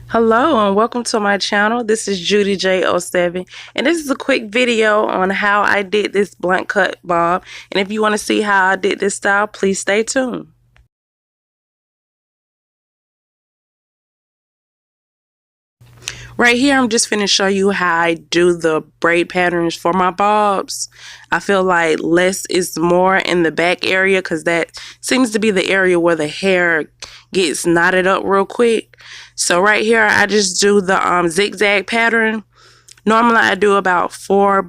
Hello and welcome to my channel. This is Judy J07 and this is a quick video on how I did this blunt cut bob, and if you want to see how I did this style, please stay tuned. Right here I'm just finna show you how I do the braid patterns for my bobs. I feel like less is more in the back area because that seems to be the area where the hair gets knotted up real quick. So right here I just do the zigzag pattern. Normally I do about 4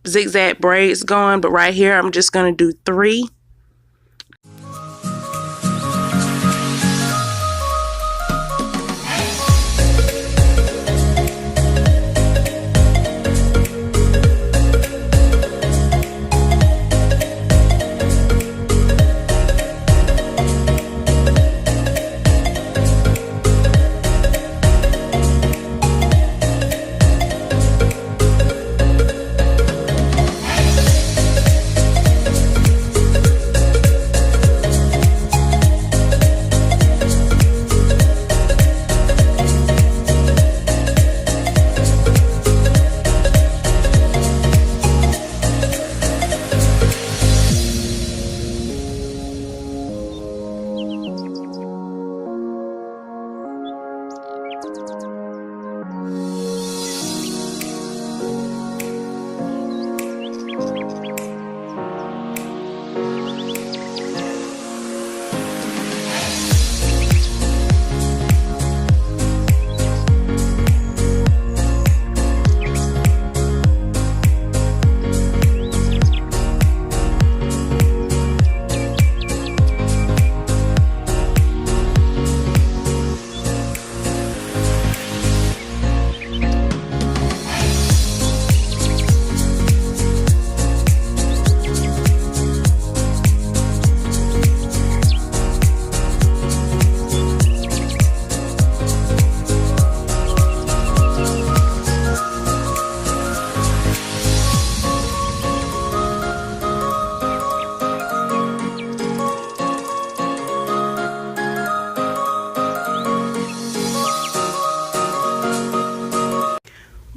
zigzag braids going, but right here I'm just gonna do 3.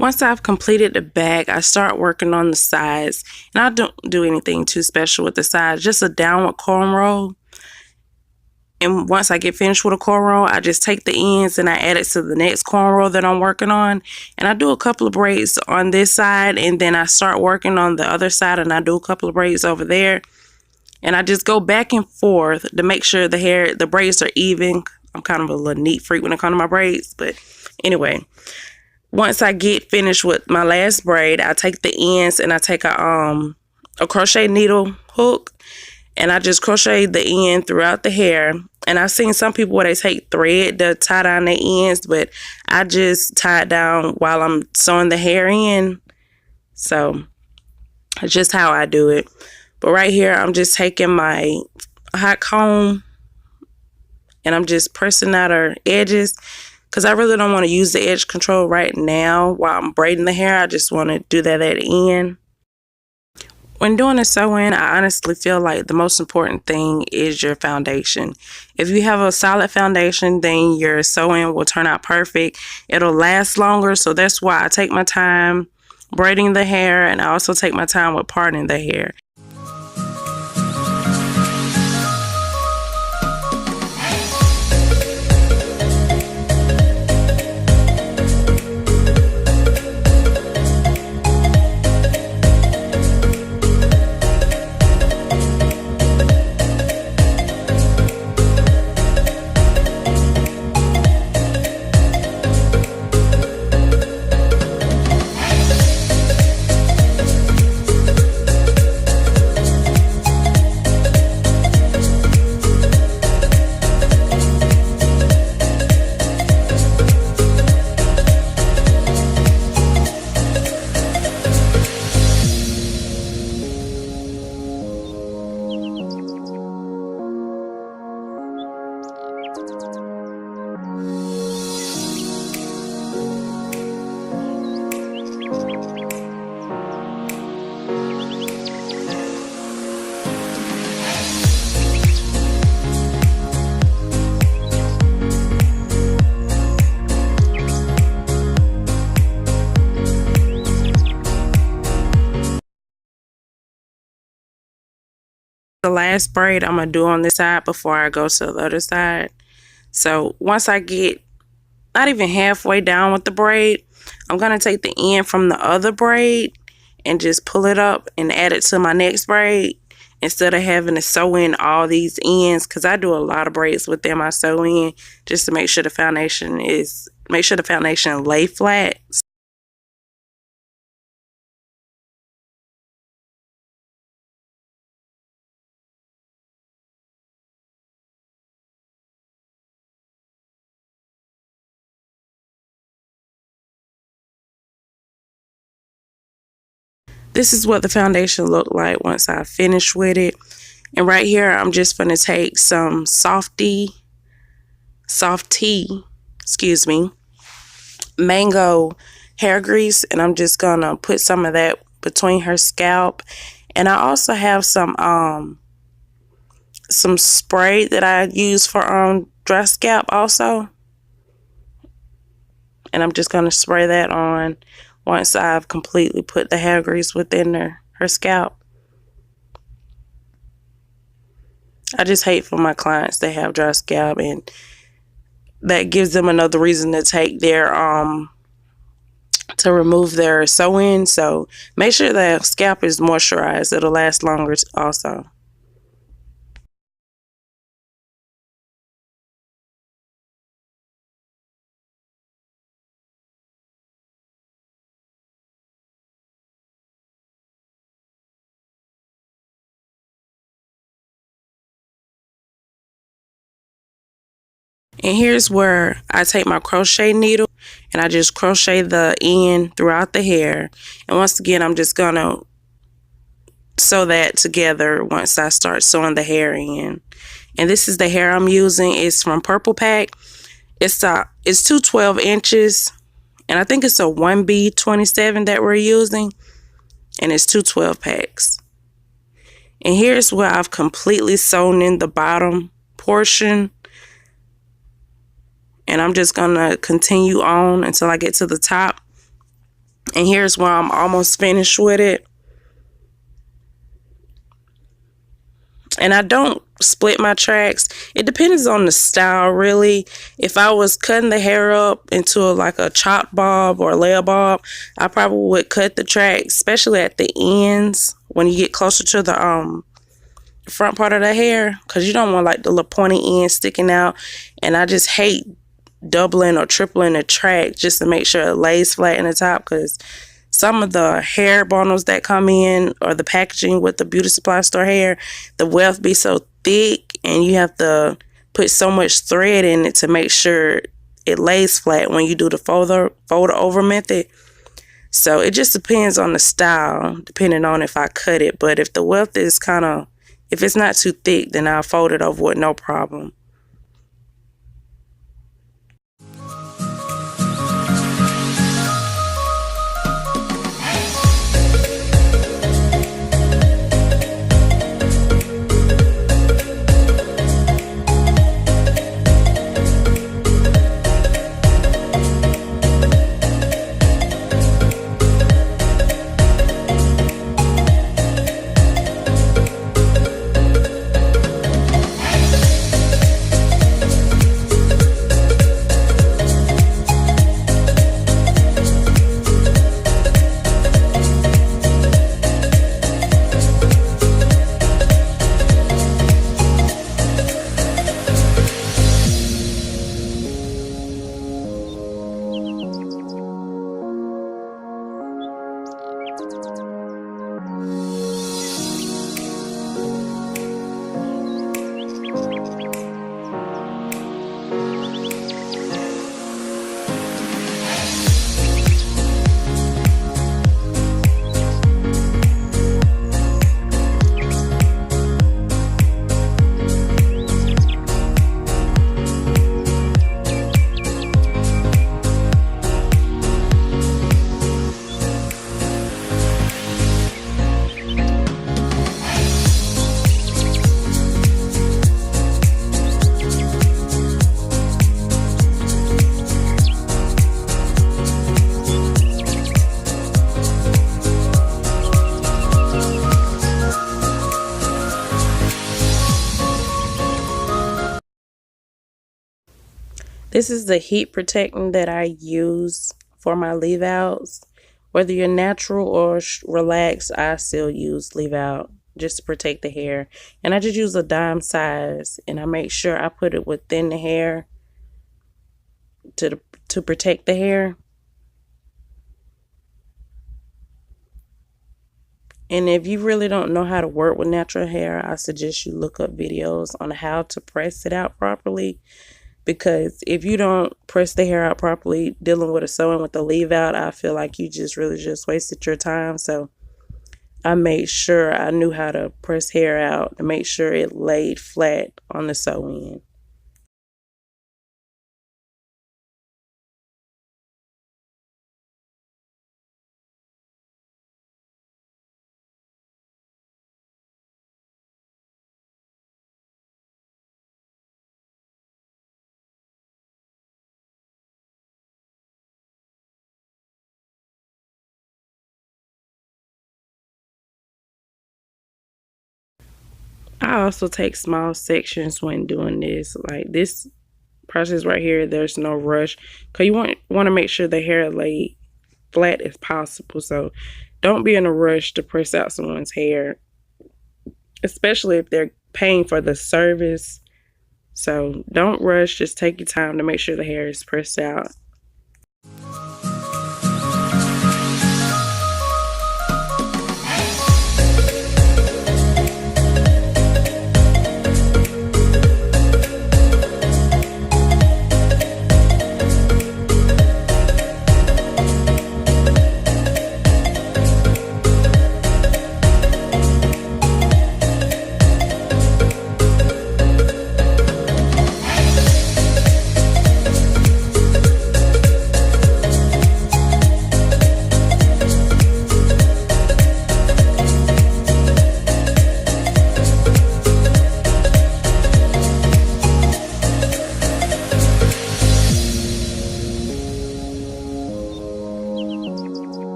Once I've completed the back, I start working on the sides, and I don't do anything too special with the sides, just a downward cornrow. And once I get finished with a cornrow, I just take the ends and I add it to the next cornrow that I'm working on. And I do a couple of braids on this side, and then I start working on the other side and I do a couple of braids over there. And I just go back and forth to make sure the braids are even. I'm kind of a little neat freak when it comes to my braids, but anyway. Once I get finished with my last braid, I take the ends and I take a crochet needle hook and I just crochet the end throughout the hair. And I've seen some people where they take thread to tie down their ends, but I just tie it down while I'm sewing the hair in. So it's just how I do it. But right here, I'm just taking my hot comb and I'm just pressing out her edges, because I really don't want to use the edge control right now while I'm braiding the hair. I just want to do that at the end. When doing the sewing, I honestly feel like the most important thing is your foundation. If you have a solid foundation, then your sewing will turn out perfect. It'll last longer, so that's why I take my time braiding the hair, and I also take my time with parting the hair. the last braid I'm going to do on this side before I go to the other side. So once I get not even halfway down with the braid, I'm going to take the end from the other braid and just pull it up and add it to my next braid instead of having to sew in all these ends, because I do a lot of braids within my sew in just to make sure the foundation lay flat. This is what the foundation looked like once I finished with it. And right here, I'm just going to take some Softee, mango hair grease, and I'm just going to put some of that between her scalp. And I also have some spray that I use for dry scalp also. And I'm just going to spray that on once I've completely put the hair grease within her scalp. I just hate for my clients to have dry scalp, and that gives them another reason to take their to remove their sew-in. So make sure that scalp is moisturized. It'll last longer also. And here's where I take my crochet needle and I just crochet the end throughout the hair. And once again, I'm just gonna sew that together once I start sewing the hair in. And this is the hair I'm using. It's from Purple Pack. It's 212 inches, and I think it's a 1B27 that we're using, and it's 212 packs. And here's where I've completely sewn in the bottom portion. And I'm just going to continue on until I get to the top. And here's where I'm almost finished with it. And I don't split my tracks. It depends on the style, really. If I was cutting the hair up into like a chop bob or a layer bob, I probably would cut the tracks, especially at the ends when you get closer to the front part of the hair, because you don't want like the little pointy end sticking out. And I just hate doubling or tripling the track just to make sure it lays flat in the top, because some of the hair bundles that come in or the packaging with the beauty supply store hair, the weft be so thick and you have to put so much thread in it to make sure it lays flat when you do the fold over method. So it just depends on the style, depending on if I cut it. But if the weft is if it's not too thick, then I'll fold it over with no problem. This is the heat protectant that I use for my leave outs. Whether you're natural or relaxed, I still use leave out just to protect the hair. And I just use a dime size, and I make sure I put it within the hair to protect the hair. And if you really don't know how to work with natural hair, I suggest you look up videos on how to press it out properly. Because if you don't press the hair out properly, dealing with a sewing with the leave out, I feel like you just really wasted your time. So I made sure I knew how to press hair out to make sure it laid flat on the sew end. I also take small sections when doing this. Like this process right here, there's no rush because you want to make sure the hair laid flat as possible. So don't be in a rush to press out someone's hair, especially if they're paying for the service. So don't rush, just take your time to make sure the hair is pressed out.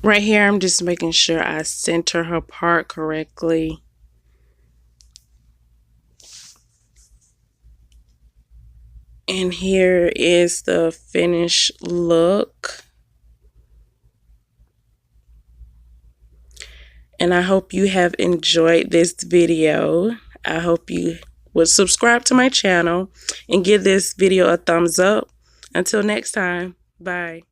Right here, I'm just making sure I center her part correctly. And here is the finished look. And I hope you have enjoyed this video. I hope you would subscribe to my channel and give this video a thumbs up. Until next time, bye.